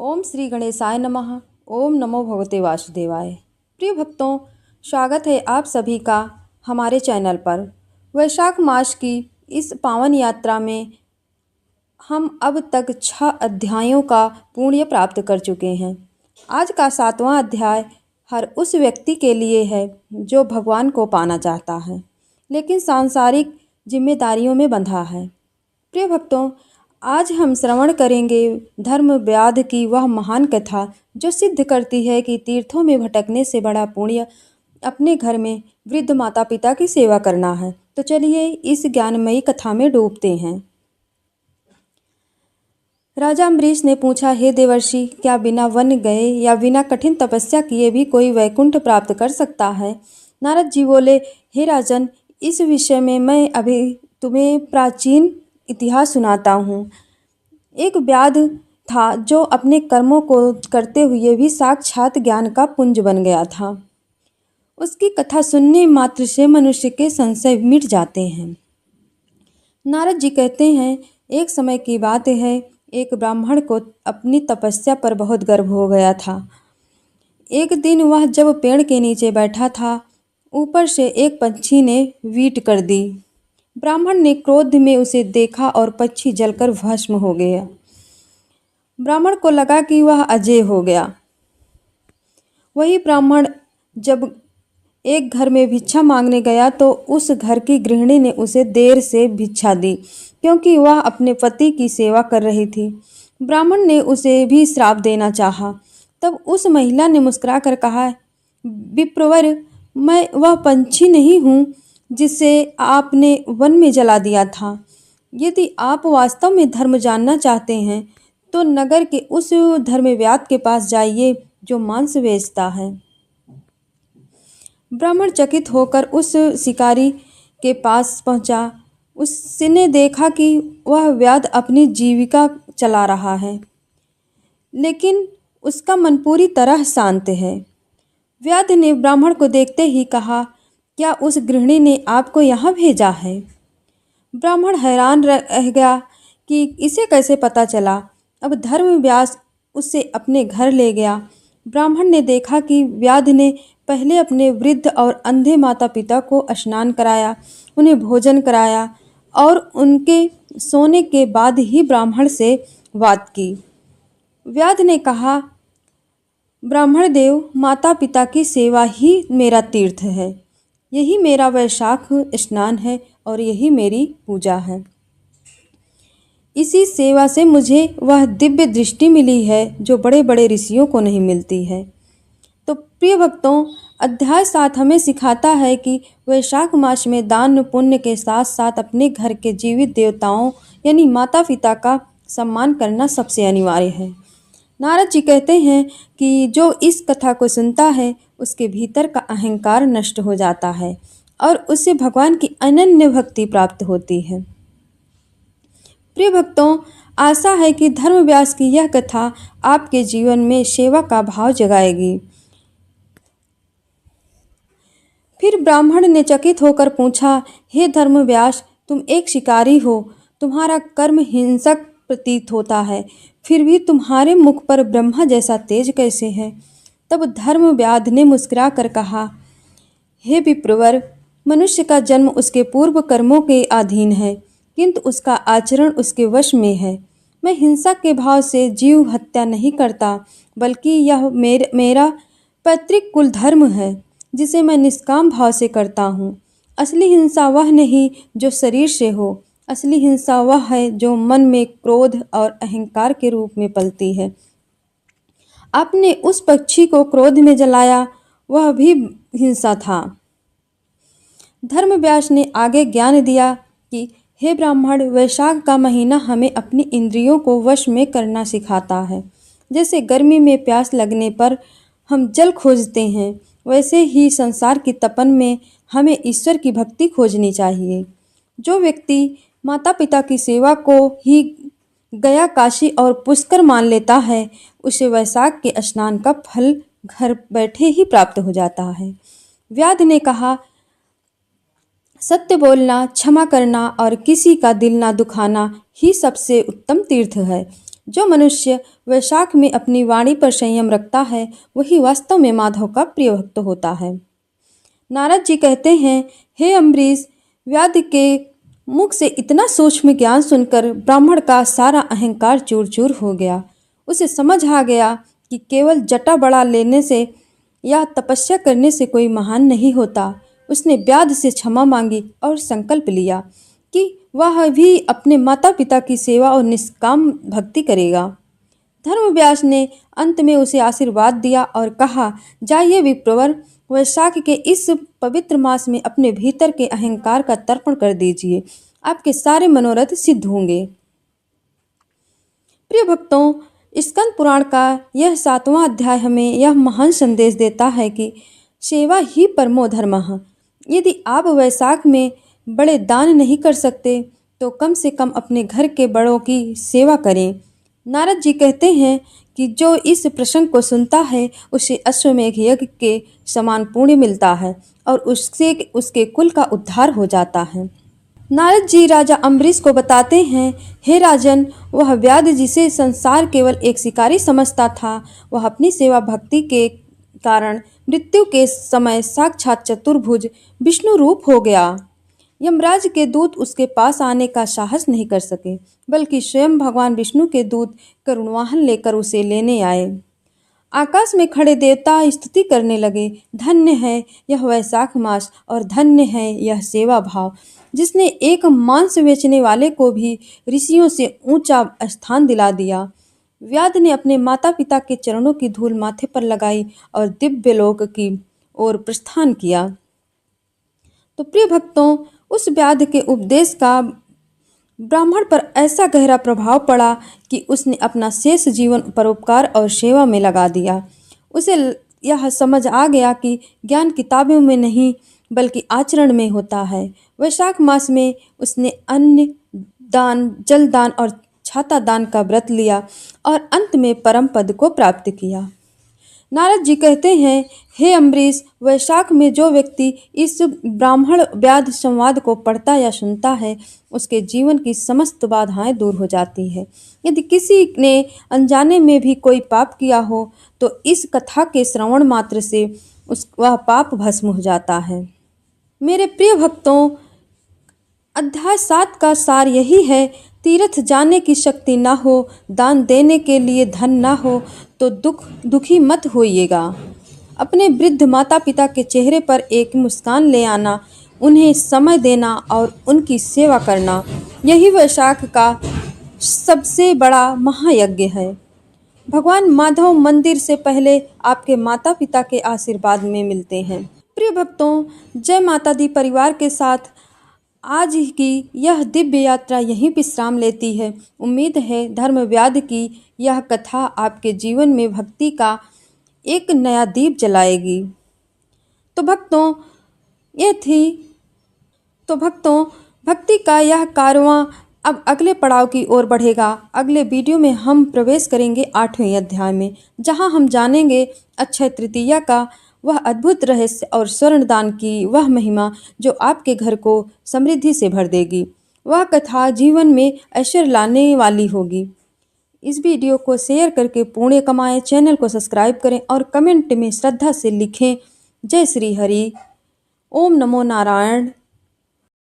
ओम श्री गणेशाय नमः। ओम नमो भगवते वासुदेवाय। प्रिय भक्तों, स्वागत है आप सभी का हमारे चैनल पर। वैशाख मास की इस पावन यात्रा में हम अब तक 6 अध्यायों का पुण्य प्राप्त कर चुके हैं। आज का 7वां अध्याय हर उस व्यक्ति के लिए है जो भगवान को पाना चाहता है लेकिन सांसारिक जिम्मेदारियों में बंधा है। प्रिय भक्तों, आज हम श्रवण करेंगे धर्मव्याध की वह महान कथा जो सिद्ध करती है कि तीर्थों में भटकने से बड़ा पुण्य अपने घर में वृद्ध माता पिता की सेवा करना है। तो चलिए इस ज्ञानमयी कथा में डूबते हैं। राजा अम्बरीश ने पूछा, हे देवर्षि, क्या बिना वन गए या बिना कठिन तपस्या किए भी कोई वैकुंठ प्राप्त कर सकता है? नारद जी बोले, हे राजन, इस विषय में मैं अभी तुम्हें प्राचीन इतिहास सुनाता हूँ। एक व्याध था जो अपने कर्मों को करते हुए भी साक्षात ज्ञान का पुंज बन गया था। उसकी कथा सुनने मात्र से मनुष्य के संशय मिट जाते हैं। नारद जी कहते हैं, एक समय की बात है, एक ब्राह्मण को अपनी तपस्या पर बहुत गर्व हो गया था। एक दिन वह जब पेड़ के नीचे बैठा था, ऊपर से एक पक्षी ने वीट कर दी। ब्राह्मण ने क्रोध में उसे देखा और पक्षी जलकर भस्म हो गया। ब्राह्मण को लगा कि वह अजय हो गया। वही ब्राह्मण जब एक घर में भिक्षा मांगने गया तो उस घर की गृहिणी ने उसे देर से भिक्षा दी क्योंकि वह अपने पति की सेवा कर रही थी। ब्राह्मण ने उसे भी श्राप देना चाहा। तब उस महिला ने मुस्कुराकर कहा, विप्रवर, मैं वह पंछी नहीं हूँ जिसे आपने वन में जला दिया था। यदि आप वास्तव में धर्म जानना चाहते हैं तो नगर के उस धर्मव्याध के पास जाइए जो मांस बेचता है। ब्राह्मण चकित होकर उस शिकारी के पास पहुंचा। उसने देखा कि वह व्याध अपनी जीविका चला रहा है लेकिन उसका मन पूरी तरह शांत है। व्याध ने ब्राह्मण को देखते ही कहा, क्या उस गृहिणी ने आपको यहाँ भेजा है? ब्राह्मण हैरान रह गया कि इसे कैसे पता चला। अब धर्मव्यास उसे अपने घर ले गया। ब्राह्मण ने देखा कि व्याध ने पहले अपने वृद्ध और अंधे माता पिता को स्नान कराया, उन्हें भोजन कराया और उनके सोने के बाद ही ब्राह्मण से बात की। व्याध ने कहा, ब्राह्मण देव, माता पिता की सेवा ही मेरा तीर्थ है। यही मेरा वैशाख स्नान है और यही मेरी पूजा है। इसी सेवा से मुझे वह दिव्य दृष्टि मिली है जो बड़े बड़े ऋषियों को नहीं मिलती है। तो प्रिय भक्तों, अध्याय 7 हमें सिखाता है कि वैशाख मास में दान पुण्य के साथ साथ अपने घर के जीवित देवताओं यानी माता पिता का सम्मान करना सबसे अनिवार्य है। नारद जी कहते हैं कि जो इस कथा को सुनता है उसके भीतर का अहंकार नष्ट हो जाता है और उसे भगवान की अनन्य भक्ति प्राप्त होती है। प्रिय भक्तों, आशा है कि धर्मव्यास की यह कथा आपके जीवन में सेवा का भाव जगाएगी। फिर ब्राह्मण ने चकित होकर पूछा, हे धर्मव्यास, तुम एक शिकारी हो, तुम्हारा कर्म हिंसक प्रतीत होता है, फिर भी तुम्हारे मुख पर ब्रह्मा जैसा तेज कैसे है? तब धर्मव्याध ने मुस्कुरा कर कहा, हे विप्रवर, मनुष्य का जन्म उसके पूर्व कर्मों के अधीन है किंतु उसका आचरण उसके वश में है। मैं हिंसा के भाव से जीव हत्या नहीं करता बल्कि यह मेरा पैतृक कुल धर्म है जिसे मैं निष्काम भाव से करता हूँ। असली हिंसा वह नहीं जो शरीर से हो, असली हिंसा वह है जो मन में क्रोध और अहंकार के रूप में पलती है। आपने उस पक्षी को क्रोध में जलाया, वह भी हिंसा था। धर्मव्यास ने आगे ज्ञान दिया कि हे ब्राह्मण, वैशाख का महीना हमें अपनी इंद्रियों को वश में करना सिखाता है। जैसे गर्मी में प्यास लगने पर हम जल खोजते हैं, वैसे ही संसार की तपन में हमें ईश्वर की भक्ति खोजनी चाहिए। जो व्यक्ति माता पिता की सेवा को ही गया, काशी और पुष्कर मान लेता है, उसे वैशाख के स्नान का फल घर बैठे ही प्राप्त हो जाता है। व्याध ने कहा, सत्य बोलना, क्षमा करना और किसी का दिल ना दुखाना ही सबसे उत्तम तीर्थ है। जो मनुष्य वैशाख में अपनी वाणी पर संयम रखता है वही वास्तव में माधव का प्रिय भक्त होता है। नारद जी कहते हैं, हे अम्बरीश, व्याध के मुख से इतना सूक्ष्म ज्ञान सुनकर ब्राह्मण का सारा अहंकार चूर चूर हो गया। उसे समझ आ गया कि केवल जटा बढ़ा लेने से या तपस्या करने से कोई महान नहीं होता। उसने व्याध से क्षमा मांगी और संकल्प लिया कि वह भी अपने माता पिता की सेवा और निष्काम भक्ति करेगा। धर्मव्यास ने अंत में उसे आशीर्वाद दिया और कहा, जाइए विप्रवर, वैशाख के इस पवित्र मास में अपने भीतर के अहंकार का तर्पण कर दीजिए, आपके सारे मनोरथ सिद्ध होंगे। प्रिय भक्तों, स्कंद पुराण का यह 7वां अध्याय हमें यह महान संदेश देता है कि सेवा ही परमो धर्मः। यदि आप वैशाख में बड़े दान नहीं कर सकते तो कम से कम अपने घर के बड़ों की सेवा करें। नारद जी कहते हैं कि जो इस प्रसंग को सुनता है उसे अश्वमेघ यज्ञ के समान पुण्य मिलता है और उससे उसके कुल का उद्धार हो जाता है। नारद जी राजा अम्बरीश को बताते हैं, हे राजन, वह व्याध जिसे संसार केवल एक शिकारी समझता था, वह अपनी सेवा भक्ति के कारण मृत्यु के समय साक्षात चतुर्भुज विष्णु रूप हो गया। यमराज के दूत उसके पास आने का साहस नहीं कर सके, बल्कि स्वयं भगवान विष्णु के दूत करुणवाहन लेकर उसे लेने आए। आकाश में खड़े देवता स्तुति करने लगे, धन्य है यह वैशाख मास और धन्य है यह सेवा भाव, जिसने एक मांस बेचने वाले को भी ऋषियों से ऊंचा स्थान दिला दिया। व्याध ने अपने माता पिता के चरणों की धूल माथे पर लगाई और दिव्य लोक की ओर प्रस्थान किया। तो प्रिय भक्तों, उस व्याध के उपदेश का ब्राह्मण पर ऐसा गहरा प्रभाव पड़ा कि उसने अपना शेष जीवन परोपकार और सेवा में लगा दिया। उसे यह समझ आ गया कि ज्ञान किताबों में नहीं बल्कि आचरण में होता है। वैशाख मास में उसने अन्न दान, जल दान और छाता दान का व्रत लिया और अंत में परम पद को प्राप्त किया। नारद जी कहते हैं, हे अम्बरीश, वैशाख में जो व्यक्ति इस ब्राह्मण व्याध संवाद को पढ़ता या सुनता है उसके जीवन की समस्त बाधाएं दूर हो जाती है। यदि किसी ने अनजाने में भी कोई पाप किया हो तो इस कथा के श्रवण मात्र से वह पाप भस्म हो जाता है। मेरे प्रिय भक्तों, अध्याय 7 का सार यही है, तीर्थ जाने की शक्ति ना हो, दान देने के लिए धन ना हो तो दुखी मत होइएगा। अपने वृद्ध माता पिता के चेहरे पर एक मुस्कान ले आना, उन्हें समय देना और उनकी सेवा करना, यही वैशाख का सबसे बड़ा महायज्ञ है। भगवान माधव मंदिर से पहले आपके माता पिता के आशीर्वाद में मिलते हैं। प्रिय भक्तों, जय माता दी परिवार के साथ आज की यह दिव्य यात्रा यहीं विश्राम लेती है। उम्मीद है धर्मव्याध की यह कथा आपके जीवन में भक्ति का एक नया दीप जलाएगी। तो भक्तों, भक्ति का यह कारवां अब अगले पड़ाव की ओर बढ़ेगा। अगले वीडियो में हम प्रवेश करेंगे 8वें अध्याय में, जहां हम जानेंगे अक्षय तृतीया का वह अद्भुत रहस्य और स्वर्ण दान की वह महिमा जो आपके घर को समृद्धि से भर देगी। वह कथा जीवन में ऐश्वर्य लाने वाली होगी। इस वीडियो को शेयर करके पुण्य कमाएं, चैनल को सब्सक्राइब करें और कमेंट में श्रद्धा से लिखें, जय श्री हरि, ओम नमो नारायण।